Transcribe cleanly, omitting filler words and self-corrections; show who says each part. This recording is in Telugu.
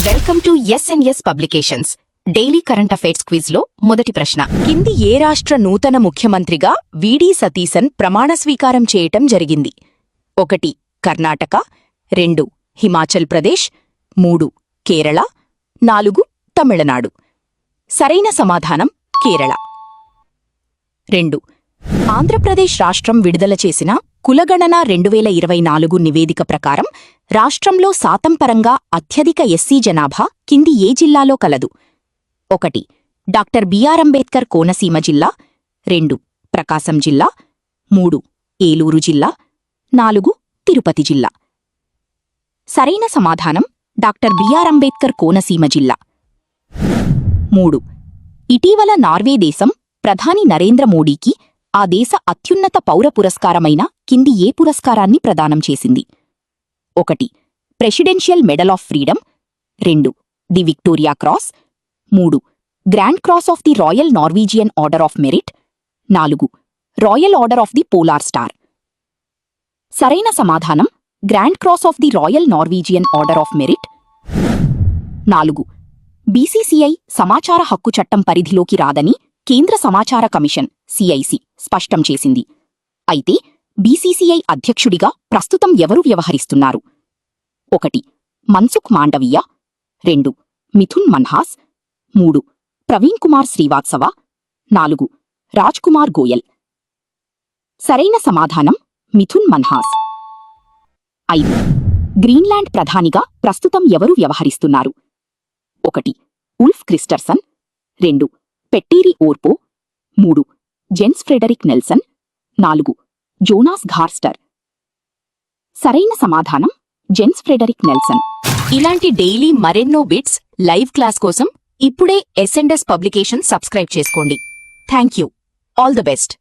Speaker 1: Welcome to SNS publications daily current affairs quiz లో మొదటి ప్రశ్న.
Speaker 2: కింది ఏ రాష్ట్ర నూతన ముఖ్యమంత్రిగా విడి సతీసన్ ప్రమాణ స్వీకారం చేయటం జరిగింది? 1 కర్ణాటక, 2 హిమాచల్ ప్రదేశ్, 3 కేరళ, 4 తమిళనాడు. సరైన సమాధానం కేరళ. 2 ఆంధ్రప్రదేశ్ రాష్ట్రం విడుదల చేసిన కులగణన 2024 నివేదిక ప్రకారం రాష్ట్రంలో శాతం పరంగా అత్యధిక ఎస్సీ జనాభా కింది ఏ జిల్లాలో కలదు? 1 డాక్టర్ బిఆర్ అంబేద్కర్ కోనసీమ జిల్లా, 2 ప్రకాశం జిల్లా, 3 ఏలూరు జిల్లా, 4 తిరుపతి జిల్లా. సరైన సమాధానం డాక్టర్ బిఆర్ అంబేద్కర్ కోనసీమ జిల్లా. 3 ఇటీవల నార్వే దేశం ప్రధాని నరేంద్ర మోడీకి ఆ దేశ అత్యున్నత పౌర పురస్కారమైన కింది ఏ పురస్కారాన్ని ప్రదానం చేసింది? 1 presidential medal of freedom, 2 the Victoria cross, 3 grand cross of the royal Norwegian order of merit, 4 royal order of the polar star. సరైన సమాధానం grand cross of the royal Norwegian order of merit. 4 BCCI సమాచార హక్కు చట్టం పరిధిలోకి రాదని కేంద్ర సమాచార కమిషన్ సిఐసి స్పష్టం చేసింది. అయితే బీసీసీఐ అధ్యక్షుడిగా ప్రస్తుతం ఎవరు వ్యవహరిస్తున్నారు? 1 మన్సుఖ్ మాండవీయ, 2 మిథున్ మన్హాస్, 3 ప్రవీణ్ కుమార్ శ్రీవాత్సవ, 4 రాజ్ కుమార్ గోయల్. సరైన సమాధానం మిథున్ మన్హాస్. 5 గ్రీన్లాండ్ ప్రధానిగా ప్రస్తుతం ఎవరు వ్యవహరిస్తున్నారు? 1 Ulf Kristersson, 2 Petteri Orpo, 3 Jens Frederik Nielsen, 4 Jonas Gahr Store. సరైన సమాధానం జెన్స్ ఫ్రెడరిక్ నెల్సన్.
Speaker 1: ఇలాంటి డైలీ మరెన్నో బిట్స్ లైవ్ క్లాస్ కోసం ఇప్పుడే ఎస్ఎన్ఎస్ పబ్లికేషన్ సబ్స్క్రైబ్ చేసుకోండి. Thank you. All the best.